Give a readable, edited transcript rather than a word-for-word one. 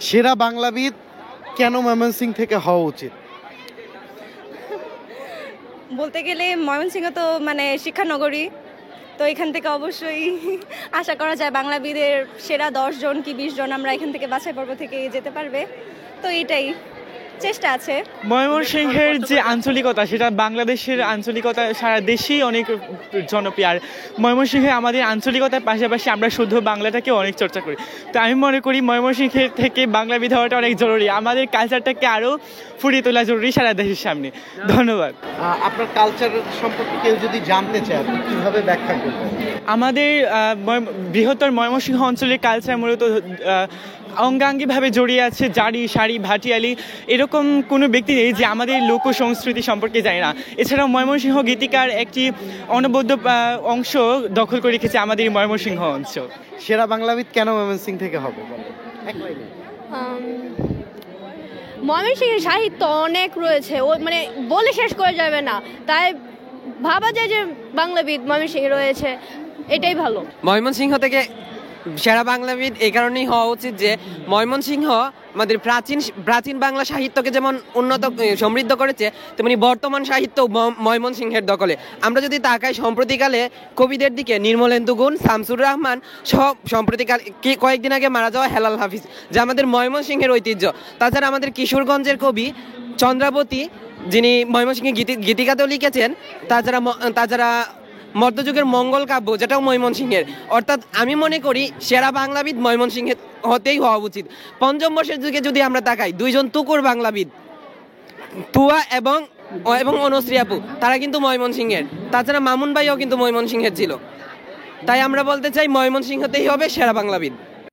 সেরা বাংলাবিদ কেন ময়মনসিংহ থেকে হওয়া উচিত? বলতে গেলে ময়মনসিংহ তো মানে শিক্ষানগরী, তো এখান থেকে অবশ্যই আশা করা যায় বাংলাবিদের সেরা 10 জন কি 20 জন আমরা এখান থেকে বাছাই পর্ব থেকে যেতে পারবে, তো এটাই চেষ্টা আছে। ময়মনসিংহের যে আঞ্চলিকতা, সেটা বাংলাদেশের আঞ্চলিকতা সারা দেশেই অনেক জনপ্রিয়। আর ময়মনসিংহে আমাদের আঞ্চলিকতার পাশাপাশি আমরা শুদ্ধ বাংলাটাকে অনেক চর্চা করি। তো আমি মনে করি ময়মনসিংহের থেকে বাংলাবিদ হওয়াটা অনেক জরুরি, আমাদের কালচারটাকে আরও ফুটিয়ে তোলা জরুরি সারা দেশের সামনে। ধন্যবাদ। আপনার কালচার সম্পর্কে কেউ যদি জানতে চায় আপনি কীভাবে ব্যাখ্যা করবেন? আমাদের বৃহত্তর ময়মনসিংহ অঞ্চলের কালচার মূলত অঙ্গাঙ্গিভাবে জড়িয়ে আছে জারি, শাড়ি, ভাটিয়ালি। এরকম কোনো ব্যক্তি নেই যে আমাদের লোক সংস্কৃতি সম্পর্কে জানে না। এছাড়াও ময়মনসিংহ গীতিকার একটি অনবদ্য অংশ দখল করে রেখেছে আমাদের ময়মনসিংহ অঞ্চল। সেরা বাংলাবিদ কেন ময়মনসিংহ থেকে হবে? ময়মনসিংহের সাহিত্য অনেক রয়েছে, ও মানে বলে শেষ করে যাবে না, তাই ভাবা যায় যে বাংলাবিদ ময়মনসিংহে রয়েছে, এটাই ভালো। ময়মনসিংহ থেকে সেরা বাংলাবিদ এই কারণেই হওয়া উচিত যে ময়মনসিংহ আমাদের প্রাচীন বাংলা সাহিত্যকে যেমন উন্নত সমৃদ্ধ করেছে, তেমনি বর্তমান সাহিত্য ময়মনসিংহের দখলে। আমরা যদি তাকাই সম্প্রতিকালে কবিদের দিকে, নির্মলেন্দু গুণ, শামসুর রহমান সব সম্প্রতিকাল কয়েকদিন আগে মারা যাওয়া হেলাল হাফিজ, যা আমাদের ময়মনসিংহের ঐতিহ্য। তাছাড়া আমাদের কিশোরগঞ্জের কবি চন্দ্রাবতী, যিনি ময়মনসিংহে গীতিকাতেও লিখেছেন। তাছাড়া মধ্যযুগের মঙ্গল কাব্য, যেটাও ময়মনসিংহের। অর্থাৎ আমি মনে করি সেরা বাংলাবিদ ময়মনসিংহের হতেই হওয়া উচিত। পঞ্চম বর্ষের যুগে যদি আমরা তাকাই, 2 জন তুকুর বাংলাবিদ, তুয়া এবং অনুশ্রী আপু, তারা কিন্তু ময়মনসিংহের। তাছাড়া মামুন ভাইও কিন্তু ময়মনসিংহের ছিল। তাই আমরা বলতে চাই ময়মনসিংহতেই হবে সেরা বাংলাবিদ।